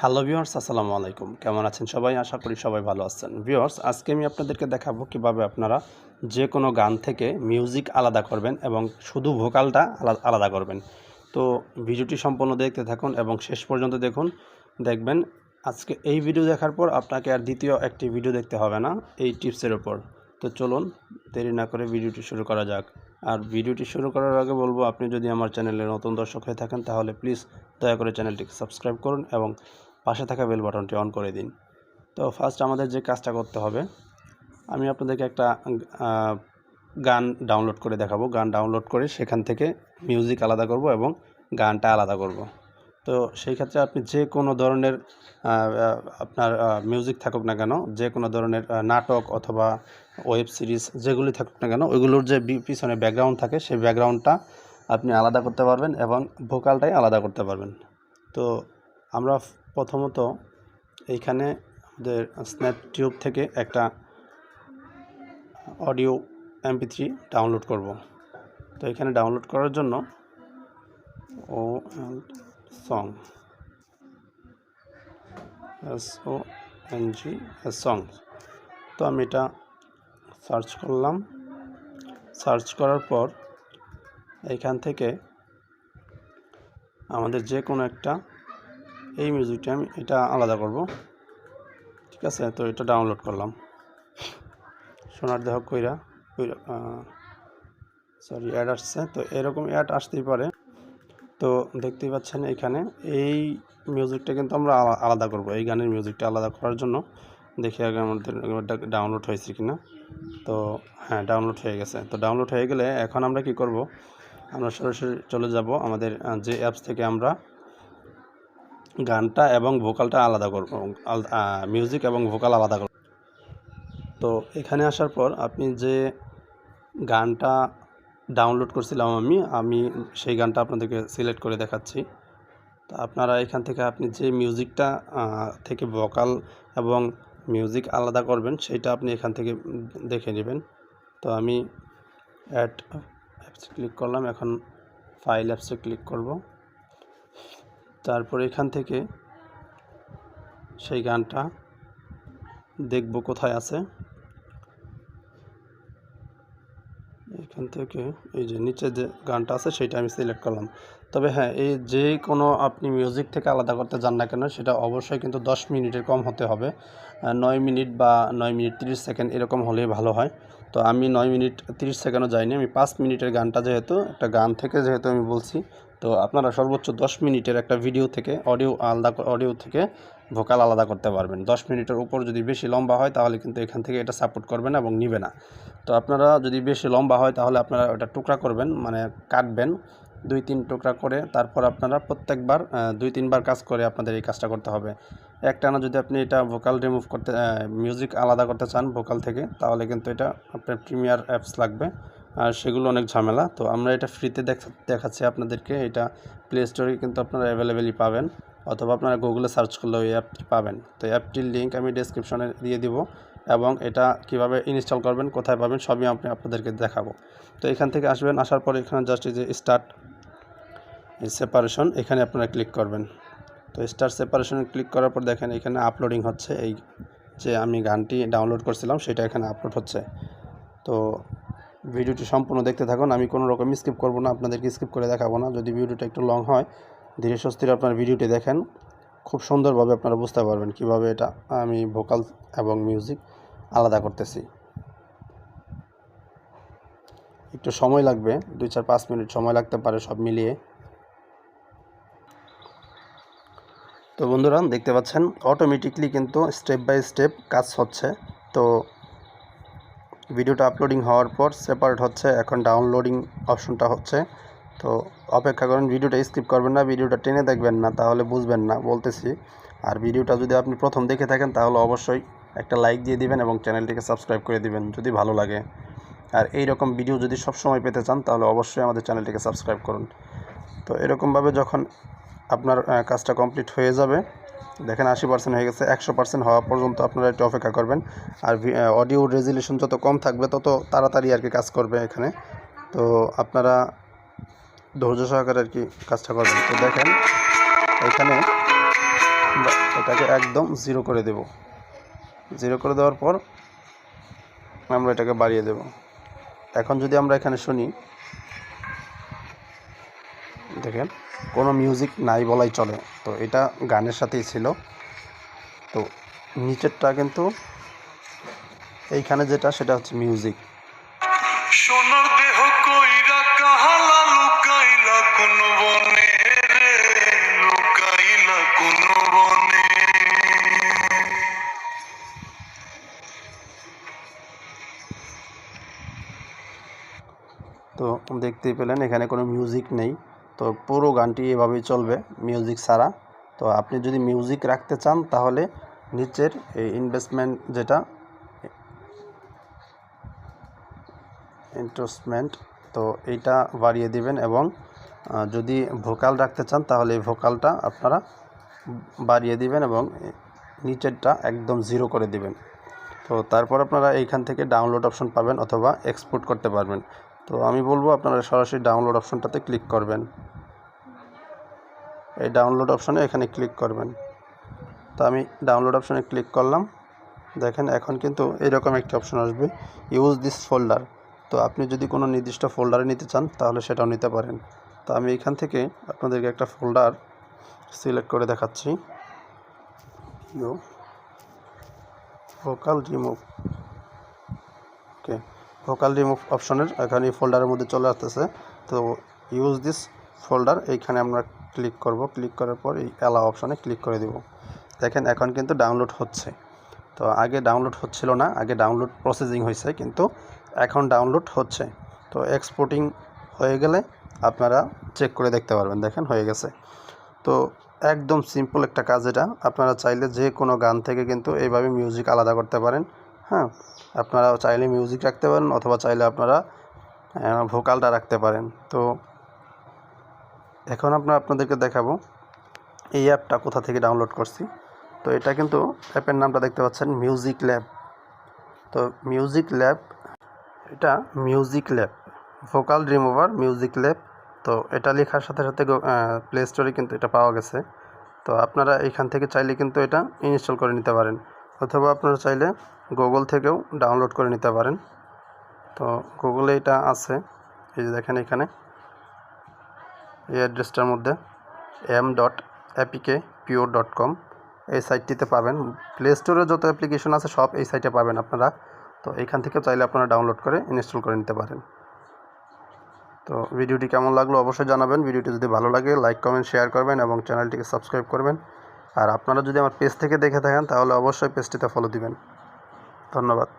Hello viewers, আসসালামু আলাইকুম। কেমন আছেন সবাই? আশা করি সবাই ভালো আছেন। ভিউয়ার্স, আজকে আমি আপনাদেরকে দেখাবো কিভাবে আপনারা যে কোনো গান থেকে মিউজিক আলাদা করবেন এবং শুধু ভোকালটা আলাদা করবেন। তো ভিডিওটি সম্পূর্ণ দেখতে থাকুন এবং শেষ পর্যন্ত দেখুন। দেখবেন আজকে এই ভিডিও দেখার পর আপনাকে আর দ্বিতীয় একটি ভিডিও দেখতে হবে না এই টিপসের উপর। তো চলুন দেরি না করে ভিডিওটি শুরু করা যাক। আর ভিডিওটি শুরু করার আগে বলবো, আপনি যদি আমার চ্যানেলে নতুন দর্শক হয়ে থাকেন তাহলে প্লিজ দয়া করে চ্যানেলটিকে সাবস্ক্রাইব করুন এবং পাশে থাকা বেল বাটনটি অন করে দিন। তো ফার্স্ট আমাদের যে কাজটা করতে হবে, আমি আপনাদেরকে একটা গান ডাউনলোড করে দেখাবো। গান ডাউনলোড করে সেখান থেকে মিউজিক আলাদা করব এবং গানটা আলাদা করব। তো সেই ক্ষেত্রে আপনি যে কোনো ধরনের আপনার মিউজিক থাকুক না কেন, যে কোনো ধরনের নাটক অথবা ওয়েব সিরিজ যেগুলি থাকুক না কেন, ওইগুলোর যে পিছনে ব্যাকগ্রাউন্ড থাকে সেই ব্যাকগ্রাউন্ডটা আপনি আলাদা করতে পারবেন এবং ভোকালটাই আলাদা করতে পারবেন। তো আমরা প্রথমত এইখানে আমাদের স্ন্যাপটিউব থেকে একটা অডিও MP3 ডাউনলোড করব। তো এখানে ডাউনলোড করার জন্য সং সং তো আমি এটা সার্চ করলাম। সার্চ করার পর এইখান থেকে আমাদের যে কোনো একটা এই মিউজিকটা আমি এটা আলাদা করব, ঠিক আছে? তো এটা ডাউনলোড করলাম সোনার দেহ কইরা অ্যাড আসছে। তো এরকম অ্যাড আসতেই পারে। তো দেখতেই পাচ্ছেন এখানে এই মিউজিকটা কিন্তু আমরা আলাদা করব। এই গানের মিউজিকটা আলাদা করার জন্য দেখি আগে আমাদের ডাউনলোড হয়েছে কিনা। তো হ্যাঁ, ডাউনলোড হয়ে গেছে। তো ডাউনলোড হয়ে গেলে এখন আমরা কি করব, আমরা সরাসরি চলে যাব আমাদের যে অ্যাপস থেকে আমরা গানটা এবং ভোকালটা আলাদা করব, মিউজিক এবং ভোকাল আলাদা করব। তো এখানে আসার পর আপনি যে গানটা ডাউনলোড করছিলাম আমি সেই গানটা আপনাদেরকে সিলেক্ট করে দেখাচ্ছি। তো আপনারা এখান থেকে আপনি যে মিউজিকটা থেকে ভোকাল এবং মিউজিক আলাদা করবেন সেটা আপনি এখান থেকে দেখে নেবেন। তো আমি অ্যাড অ্যাপসে ক্লিক করলাম, এখন ফাইল অ্যাপসে ক্লিক করব। তারপর এখান থেকে সেই গানটা দেখব কোথায় আছে। এখান থেকে এই যে নিচে যে গানটা আছে সেটা আমি সিলেক্ট করলাম। তবে হ্যাঁ, এই যে কোনো আপনি মিউজিক থেকে আলাদা করতে যান না কেন, সেটা অবশ্যই কিন্তু 10 মিনিটের কম হতে হবে। 9 মিনিট বা 9 মিনিট 30 সেকেন্ড এরকম হলেই ভালো হয়। তো আমি 9 মিনিট 30 সেকেন্ডও যাইনি, আমি 5 মিনিটের গানটা, যেহেতু একটা গান থেকে যেহেতু আমি বলছি, তো আপনারা সর্বোচ্চ 10 মিনিটের একটা ভিডিও থেকে অডিও থেকে ভোকাল আলাদা করতে পারবেন। 10 মিনিটের উপর যদি বেশি লম্বা হয় তাহলে কিন্তু এখান থেকে এটা সাপোর্ট করবে না এবং নিবে না। তো আপনারা যদি বেশি লম্বা হয় তাহলে আপনারা ওটা টুকরা করবেন, মানে কাটবেন 2-3 টুকরা করে। তারপর আপনারা প্রত্যেকবার 2-3 বার কাজ করে আপনাদের এই কাজটা করতে হবে। একটানা যদি আপনি এটা ভোকাল রিমুভ করতে মিউজিক আলাদা করতে চান ভোকাল থেকে, তাহলে কিন্তু এটা আপনার প্রিমিয়ার অ্যাপস লাগবে আর সেগুলো অনেক ঝামেলা। তো আমরা এটা ফ্রিতে দেখাচ্ছি আপনাদেরকে। এটা প্লে স্টোরে কিন্তু আপনারা অ্যাভেলেবেলই পাবেন, অথবা আপনারা গুগলে সার্চ করলেও এই অ্যাপটি পাবেন। তো অ্যাপটির লিঙ্ক আমি ডেসক্রিপশনে দিয়ে দিব এবং এটা কিভাবে ইনস্টল করবেন, কোথায় পাবেন, সবই আপনাদেরকে দেখাবো। তো এখান থেকে আসবেন, আসার পর এখানে জাস্ট এই যে স্টার্ট সেপারেশন, এখানে আপনারা ক্লিক করবেন। তো স্টার্ট সেপারেশনে ক্লিক করার পর দেখেন এখানে আপলোডিং হচ্ছে। এই যে আমি গানটি ডাউনলোড করছিলাম সেটা এখানে আপলোড হচ্ছে। তো ভিডিওটি সম্পূর্ণ দেখতে থাকুন, আমি কোনো রকম স্কিপ করব না, আপনাদেরকে স্কিপ করে দেখাবো না। যদি ভিডিওটা একটু লং হয়, ধীরে সুস্থিরে আপনার ভিডিওটি দেখেন, খুব সুন্দরভাবে আপনারা বুঝতে পারবেন কিভাবে এটা আমি ভোকাল এবং মিউজিক আলাদা করতেছি। একটু সময় লাগবে, 2-4-5 মিনিট সময় লাগতে পারে সব মিলিয়ে। তো বন্ধুরা দেখতে পাচ্ছেন অটোমেটিকলি কিন্তু স্টেপ বাই স্টেপ কাজ হচ্ছে। তো ভিডিওটা আপলোডিং হওয়ার পর সেপারেট হচ্ছে, এখন ডাউনলোডিং অপশনটা হচ্ছে। তো অপেক্ষা করেন, ভিডিওটা স্কিপ করবেন না, ভিডিওটা টেনে দেখবেন না, তাহলে বুঝবেন না বলতেছি। আর ভিডিওটা যদি আপনি প্রথম দেখে থাকেন তাহলে অবশ্যই একটা লাইক দিয়ে দিবেন এবং চ্যানেলটিকে সাবস্ক্রাইব করে দিবেন যদি ভালো লাগে। আর এই রকম ভিডিও যদি সবসময় পেতে চান তাহলে অবশ্যই আমাদের চ্যানেলটিকে সাবস্ক্রাইব করুন। তো এরকমভাবে যখন আপনার কাজটা কমপ্লিট হয়ে যাবে, দেখেন 80% হয়ে গেছে, 100% হওয়া পর্যন্ত আপনারা একটু অপেক্ষা করবেন। আর অডিও রেজুলেশন যত কম থাকবে তত তাড়াতাড়ি আর কি কাজ করবে এখানে। তো আপনারা ধৈর্য সহকারে আর কি কাজটা করবেন। তো দেখেন এখানে এটাকে একদম 0 করে দেব। 0 করে দেওয়ার পর আমরা এটাকে বাড়িয়ে দেব। এখন যদি আমরা এখানে শুনি, দেখেন কোনো মিউজিক নাই বলাই চলে। তো এটা গানের সাথেই ছিল। তো নিচেরটা কিন্তু এইখানে যেটা সেটা হচ্ছে মিউজিক। সোনার দেহ কইরা কাহালা লুকাইলা কোন বনে রে, লুকাইলা কোন বনে। তো দেখতেই পেলেন এখানে কোনো মিউজিক নেই। তো পুরো গানটি এভাবেই চলবে মিউজিক ছাড়া। তো আপনি যদি মিউজিক রাখতে চান তাহলে নিচের এই ইনভেস্টমেন্ট যেটা ইন্ট্রোস্টমেন্ট, তো এইটা বাড়িয়ে দিবেন এবং যদি ভোকাল রাখতে চান তাহলে এই ভোকালটা আপনারা বাড়িয়ে দিবেন এবং নিচেরটা একদম 0 করে দিবেন। তো তারপর আপনারা এইখান থেকে ডাউনলোড অপশন পাবেন অথবা এক্সপোর্ট করতে পারবেন। তো আমি বলবো আপনারা সরাসরি ডাউনলোড অপশনটাতে ক্লিক করবেন। এই ডাউনলোড অপশনে এখানে ক্লিক করবেন। তো আমি ডাউনলোড অপশনে ক্লিক করলাম। দেখেন এখন কিন্তু এরকম একটি অপশন আসবে, ইউজ দিস ফোল্ডার। তো আপনি যদি কোনো নির্দিষ্ট ফোল্ডারে নিতে চান তাহলে সেটাও নিতে পারেন। তো আমি এখান থেকে আপনাদেরকে একটা ফোল্ডার সিলেক্ট করে দেখাচ্ছি। Vocal remove. Okay, vocal remove অপশনের এখানে এই ফোল্ডারের মধ্যে চলে আসতেছে। তো ইউজ দিস ফোল্ডার এইখানে আমরা ক্লিক করব। ক্লিক করার পর এই অ্যালাও অপশনে ক্লিক করে দেব। দেখেন এখন কিন্তু ডাউনলোড হচ্ছে। তো আগে ডাউনলোড হচ্ছিল না, আগে ডাউনলোড প্রসেসিং হয়েছে, কিন্তু এখন ডাউনলোড হচ্ছে। তো এক্সপোর্টিং হয়ে গেলে আপনারা চেক করে দেখতে পারবেন। দেখেন হয়ে গেছে। তো একদম সিম্পল একটা কাজ এটা। আপনারা চাইলে যে কোনো গান থেকে কিন্তু এইভাবে মিউজিক আলাদা করতে পারেন। হ্যাঁ, আপনারা চাইলে মিউজিক রাখতে পারেন অথবা চাইলে আপনারা ভোকালটা রাখতে পারেন। তো এখন আপনাদেরকে দেখাবো এই অ্যাপটা কোথা থেকে ডাউনলোড করছি। তো এটা কিন্তু অ্যাপের নামটা দেখতে পাচ্ছেন মিউজিক ল্যাব। তো মিউজিক ল্যাব, এটা music lab vocal remover music lab. তো এটা লেখার সাথে সাথে প্লে স্টোরে কিন্তু এটা পাওয়া গেছে। তো আপনারা এখান থেকে চাইলে কিন্তু এটা ইনস্টল করে নিতে পারেন অথবা আপনারা চাইলে গুগল থেকেও ডাউনলোড করে নিতে পারেন। তো গুগলে এটা আছে, এই যে দেখেন এখানে এই অ্যাড্রেসটার মধ্যে m.apkpure.com এই সাইটটিতে পাবেন। প্লে স্টোরে যত অ্যাপ্লিকেশন আছে সব এই সাইটে পাবেন আপনারা। তো এইখান থেকে চাইলে আপনারা ডাউনলোড করে ইনস্টল করে নিতে পারেন। তো ভিডিওটি কেমন লাগলো অবশ্যই জানাবেন। ভিডিওটি যদি ভালো লাগে লাইক কমেন্ট শেয়ার করবেন এবং চ্যানেলটিকে সাবস্ক্রাইব করবেন। আর আপনারা যদি আমার পেজ থেকে দেখে থাকেন তাহলে অবশ্যই পেজটিতে ফলো দিবেন। ধন্যবাদ।